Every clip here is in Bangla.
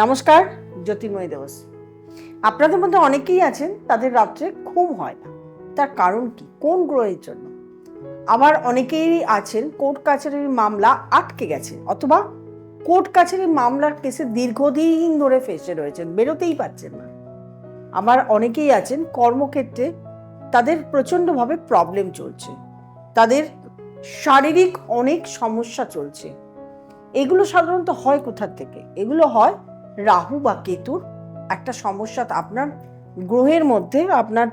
নমস্কার, জ্যোতির্ময়ী দেবস। আপনাদের মধ্যে অনেকেই আছেন তাদের রাত্রে ঘুম হয় না। তার কারণ কি? কোন গ্রহের জন্য? আবার অনেকেই আছেন কোর্ট কাছারির মামলা আটকে গেছে, অথবা কোর্ট কাছারির মামলার কেসে দীর্ঘদিন ধরে ফেঁসে রয়েছেন, বেরোতেই পারছেন না। আবার অনেকেই আছেন কর্মক্ষেত্রে তাদের প্রচণ্ডভাবে প্রবলেম চলছে, তাদের শারীরিক অনেক সমস্যা চলছে। এগুলো সাধারণত হয় কোথা থেকে? এগুলো হয় রাহু বা কেতুর একটা সমস্যা। আপনার গ্রহের মধ্যে, আপনার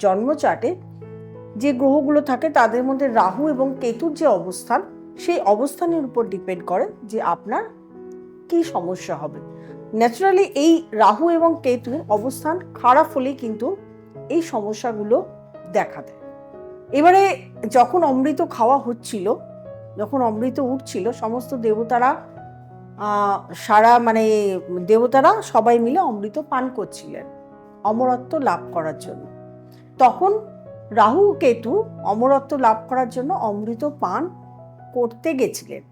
জন্ম চার্টে যে গ্রহগুলো থাকে তাদের মধ্যে রাহু এবং কেতুর যে অবস্থান, সেই অবস্থানের উপর ডিপেন্ড করে যে আপনার কি সমস্যা হবে। ন্যাচারালি এই রাহু এবং কেতুর অবস্থান খারাপ হলে কিন্তু এই সমস্যাগুলো দেখা দেয়। এবারে যখন অমৃত খাওয়া হচ্ছিল, যখন অমৃত উঠছিল, সমস্ত দেবতারা দেবতারা সবাই মিলে অমৃত পান করছিলেন অমরত্ব লাভ করার জন্য। তখন রাহু কেতু অমরত্ব লাভ করার জন্য অমৃত পান করতে গেছিলেন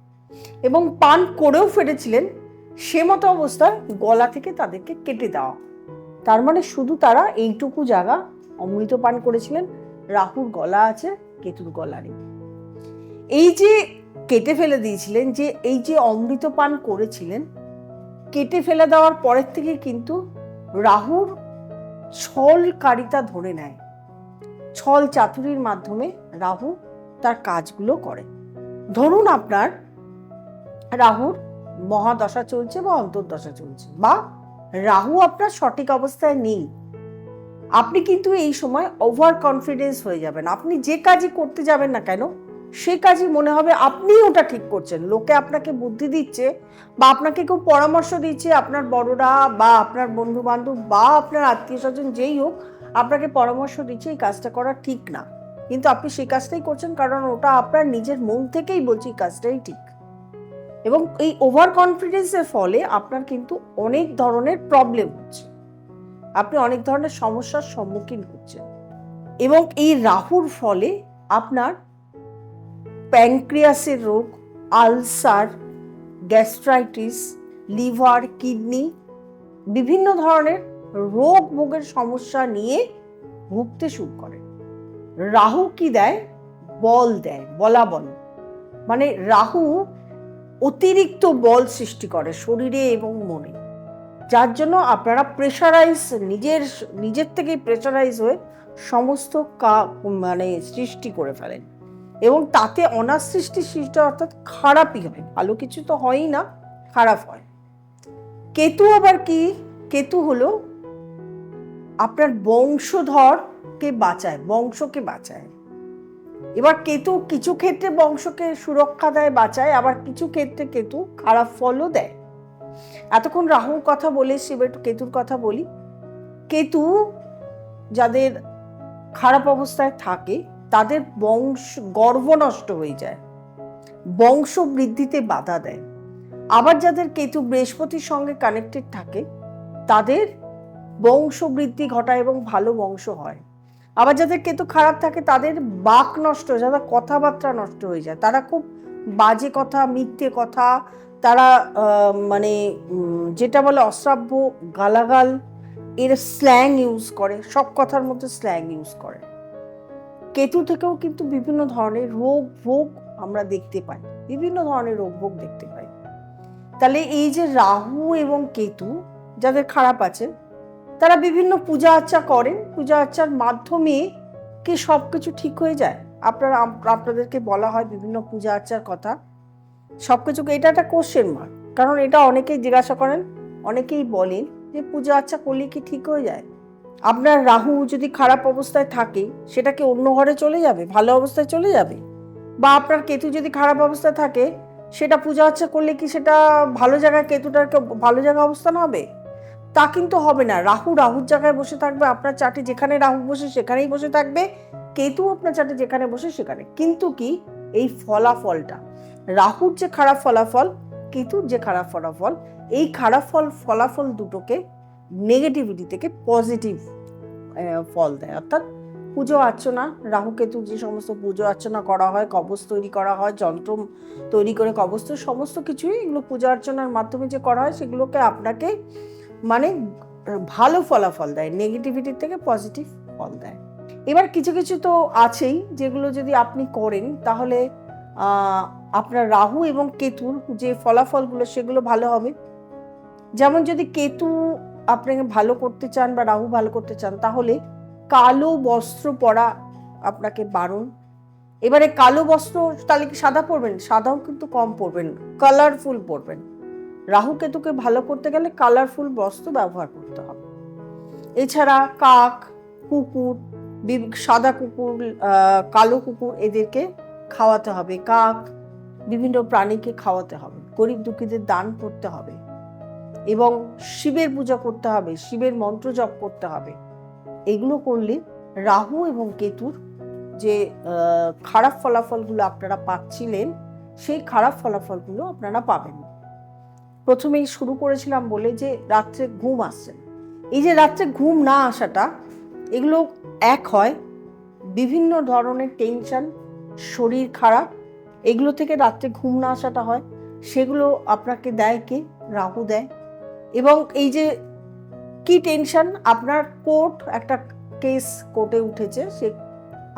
এবং পান করেও ফেলেছিলেন। সে মতো অবস্থায় গলা থেকে তাদেরকে কেটে দেওয়া। তার মানে শুধু তারা এইটুকু জায়গা অমৃত পান করেছিলেন, রাহুর গলা আছে, কেতুর গলা নেই। এই যে কেটে ফেলে দিয়েছিলেন, যে এই যে অমৃত পান করেছিলেন, কেটে ফেলে দেওয়ার পরের থেকে কিন্তু রাহুর ছলকারিতা ধরে নেয়। ছল চাতুরির মাধ্যমে রাহু তার কাজগুলো করে। ধরুন আপনার রাহুর মহাদশা চলছে বা অন্তর্দশা চলছে, বা রাহু আপনার সঠিক অবস্থায় নেই, আপনি কিন্তু এই সময় ওভার কনফিডেন্স হয়ে যাবেন। আপনি যে কাজই করতে যাবেন না কেন, সে কাজই মনে হবে আপনি ওটা ঠিক করছেন। লোকে আপনাকে বুদ্ধি দিচ্ছে বা আপনাকে কেউ পরামর্শ দিচ্ছে, আপনার বড়রা বা আপনার বন্ধু বান্ধব বা আপনার আত্মীয় স্বজন যেই হোক, আপনাকে পরামর্শ দিচ্ছে এই কাজটা করা ঠিক না, কিন্তু আপনি সেই কাজটাই করছেন কারণ ওটা আপনার নিজের মন থেকেই বলছে এই কাজটাই ঠিক। এবং এই ওভার কনফিডেন্সের ফলে আপনার কিন্তু অনেক ধরনের প্রবলেম হচ্ছে, আপনি অনেক ধরনের সমস্যার সম্মুখীন হচ্ছেন। এবং এই রাহুর ফলে আপনার প্যানক্রিয়াসের রোগ, আলসার, গ্যাস্ট্রাইটিস, লিভার, কিডনি, বিভিন্ন ধরনের রোগ ভোগের সমস্যা নিয়ে ভুগতে শুরু করে। রাহু কি দেয়? বল দেয়, বলাবল। মানে রাহু অতিরিক্ত বল সৃষ্টি করে শরীরে এবং মনে, যার জন্য আপনারা প্রেশারাইজ, নিজের থেকেই প্রেশারাইজ হয়ে সমস্ত সৃষ্টি করে ফেলেন, এবং তাতে অনার সৃষ্টি অর্থাৎ খারাপই হয়, ভালো কিছু তো হয়ই না, খারাপ হয়। কেতু আবার কি? কেতু হলো আপনার বংশধরকে বাঁচায়, বংশকে বাঁচায়। এবার কেতু কিছু ক্ষেত্রে বংশকে সুরক্ষা দেয়, বাঁচায়, আবার কিছু ক্ষেত্রে কেতু খারাপ ফলও দেয়। এতক্ষণ রাহুর কথা বলেছি, এবার একটু কেতুর কথা বলি। কেতু যাদের খারাপ অবস্থায় থাকে তাদের গর্ভ নষ্ট হয়ে যায়, বংশ বৃদ্ধিতে বাধা দেয়। আবার যাদের কেতু বৃহস্পতির সঙ্গে কানেক্টেড থাকে তাদের বংশ বৃদ্ধি ঘটায় এবং ভালো বংশ হয়। আবার যাদের কেতু খারাপ থাকে তাদের বাক নষ্ট হয়ে যায়, তাদের কথাবার্তা নষ্ট হয়ে যায়, তারা খুব বাজে কথা, মিথ্যে কথা, তারা যেটা বলে অশ্রাব্য, গালাগাল, এর স্ল্যাং ইউজ করে, সব কথার মধ্যে স্ল্যাং ইউজ করে। কেতু থেকেও কিন্তু বিভিন্ন ধরনের রোগ ভোগ আমরা দেখতে পাই, বিভিন্ন ধরনের রোগ ভোগ দেখতে পাই। তাহলে এই যে রাহু এবং কেতু যাদের খারাপ আছে, তারা বিভিন্ন পূজা আর্চা করেন, পূজা আর্চার মাধ্যমে কি সবকিছু ঠিক হয়ে যায়? আপনাদেরকে বলা হয় বিভিন্ন পূজা আর্চার কথা, সবকিছুকে, এটা একটা কোশ্চেন মার্ক। কারণ এটা অনেকেই জিজ্ঞাসা করেন, অনেকেই বলেন যে পূজা আর্চা করলে কি ঠিক হয়ে যায়? আপনার রাহু যদি খারাপ অবস্থায় থাকে সেটা কি অন্য ঘরে চলে যাবে, ভালো অবস্থায় চলে যাবে? বা আপনার কেতু যদি খারাপ অবস্থায় থাকে সেটা পূজা আর্চা করলে কি সেটা ভালো জায়গায়, কেতুটার ভালো জায়গায় অবস্থান হবে? তা কিন্তু হবে না। রাহুর জায়গায় বসে থাকবে, আপনার চার্টে যেখানে রাহু বসে সেখানেই বসে থাকবে, কেতু আপনার চার্টে যেখানে বসে সেখানে। কিন্তু কি এই ফলাফলটা, রাহুর যে খারাপ ফলাফল, কেতুর যে খারাপ ফলাফল, এই খারাপ ফলাফল দুটোকে নেগেটিভিটি থেকে পজিটিভ ফল দেয়, অর্থাৎ পুজো অর্চনা, রাহু কেতু যে সমস্ত পুজো অর্চনা করা হয়, কবচ তৈরি করা হয়, যন্ত্র তৈরি করে কবচ, সমস্ত কিছুই এগুলো পূজা অর্চনার মাধ্যমে যে করা হয় সেগুলোকে আপনাকে মানে ভালো ফলাফল দেয়, নেগেটিভিটির থেকে পজিটিভ ফল দেয়। এবার কিছু কিছু তো আছেই যেগুলো যদি আপনি করেন তাহলে আপনার রাহু এবং কেতুর যে ফলাফলগুলো সেগুলো ভালো হবে। যেমন যদি কেতু আপনাকে ভালো করতে চান বা রাহু ভালো করতে চান তাহলে কালো বস্ত্র পরা আপনাকে বারণ। এবারে কালো বস্ত্র তাহলে কি সাদা পরবেন? সাদাও কিন্তু কম পরবেন, কালারফুল পরবেন। রাহু কেতুকে ভালো করতে গেলে কালারফুল বস্ত্র ব্যবহার করতে হবে। এছাড়া কাক, কুকুর, সাদা কুকুর, কালো কুকুর এদেরকে খাওয়াতে হবে, কাক বিভিন্ন প্রাণীকে খাওয়াতে হবে, গরিব দুঃখীদের দান করতে হবে এবং শিবের পূজা করতে হবে, শিবের মন্ত্র জপ করতে হবে। এগুলো করলে রাহু এবং কেতুর যে খারাপ ফলাফলগুলো আপনারা পাচ্ছিলেন সেই খারাপ ফলাফলগুলো আপনারা পাবেন। প্রথমেই শুরু করেছিলাম বলে যে রাত্রে ঘুম আসছে না। এই যে রাত্রে ঘুম না আসাটা, এগুলো এক হয় বিভিন্ন ধরনের টেনশন, শরীর খারাপ, এগুলো থেকে রাত্রে ঘুম না আসাটা হয়। সেগুলো আপনাকে দেয় কে? রাহু দেয়। এবং এই যে কি টেনশন, আপনার কোর্ট একটা কেস কোর্টে উঠেছে, সে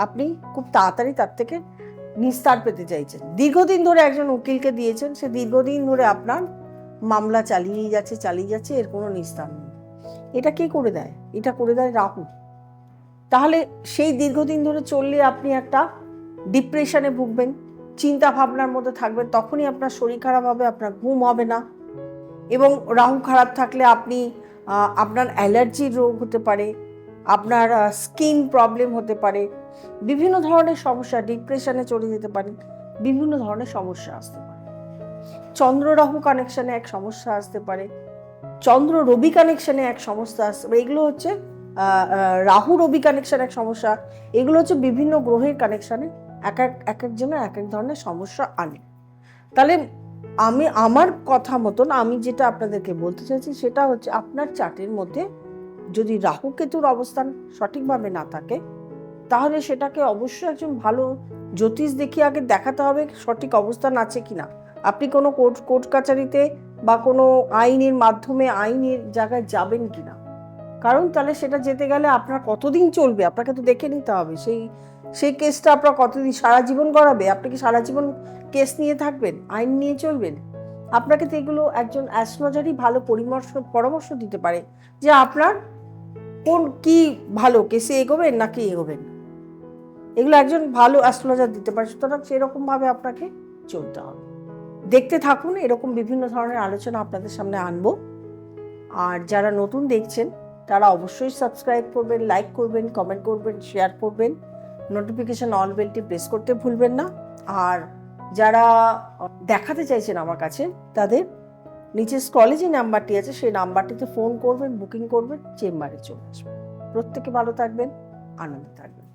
আপনি খুব তাড়াতাড়ি তার থেকে নিস্তার পেতে চাইছেন, দীর্ঘদিন ধরে একজন উকিলকে দিয়েছেন, সে দীর্ঘদিন ধরে আপনার মামলা চালিয়ে যাচ্ছে, এর কোনো নিস্তার নেই। এটা কে করে দেয়? এটা করে দেয় রাহু। তাহলে সেই দীর্ঘদিন ধরে চললে আপনি একটা ডিপ্রেশনে ভুগবেন, চিন্তা ভাবনার মধ্যে থাকবেন, তখনই আপনার শরীর খারাপ হবে, আপনার ঘুম হবে না। এবং রাহু খারাপ থাকলে আপনার অ্যালার্জির রোগ হতে পারে, আপনার স্কিন প্রবলেম হতে পারে, বিভিন্ন ধরনের সমস্যা, ডিপ্রেশনে চলে যেতে পারেন, বিভিন্ন ধরনের সমস্যা আসতে পারে। চন্দ্র রাহু কানেকশনে এক সমস্যা আসতে পারে, চন্দ্র রবি কানেকশনে এক সমস্যা আসতে পারে। এগুলো হচ্ছে রাহু রবি কানেকশন এক সমস্যা, এগুলো হচ্ছে বিভিন্ন গ্রহের কানেকশনে এক একজনের এক এক ধরনের সমস্যা আনে। তাহলে আমার কথা মতন আমি যেটা আপনাদেরকে বলতে চাইছি সেটা হচ্ছে, আপনার চার্টের মধ্যে যদি রাহু কেতুর অবস্থান সঠিকভাবে না থাকে তাহলে সেটাকে অবশ্যই একজন ভালো জ্যোতিষ দেখিয়ে আগে দেখাতে হবে সঠিক অবস্থান আছে কিনা। আপনি কোনো কোর্ট কাছারিতে বা কোনো আইনের মাধ্যমে আইনের জায়গায় যাবেন কিনা, কারণ তাহলে সেটা যেতে গেলে আপনার কতদিন চলবে আপনাকে তো দেখে নিতে হবে। সেই কেসটা আপনার কতদিন, সারা জীবন গড়াবে? আপনি কি সারা জীবন কেস নিয়ে থাকবেন, আইন নিয়ে চলবেন? আপনাকে তো এগুলো একজন অ্যাস্ট্রোলজারই ভালো পরামর্শ দিতে পারে যে আপনার কি ভালো, কেসে এগোবেন নাকি এগোবেন। এগুলো একজন ভালো অ্যাস্ট্রোলজার দিতে পারে। সুতরাং সেরকম ভাবে আপনাকে চলতে হবে। দেখতে থাকুন, এরকম বিভিন্ন ধরনের আলোচনা আপনাদের সামনে আনবো। আর যারা নতুন দেখছেন তারা অবশ্যই সাবস্ক্রাইব করবেন, লাইক করবেন, কমেন্ট করবেন, শেয়ার করবেন, নোটিফিকেশন অল বেলটি প্রেস করতে ভুলবেন না। আর যারা দেখাতে চাইছেন আমার কাছে তাদের নিচে স্ক্রলে যে নাম্বারটি আছে সেই নাম্বারটিতে ফোন করবেন, বুকিং করবেন, চেম্বারে চলে আসবেন। প্রত্যেকে ভালো থাকবেন, আনন্দে থাকবেন।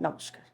নমস্কার।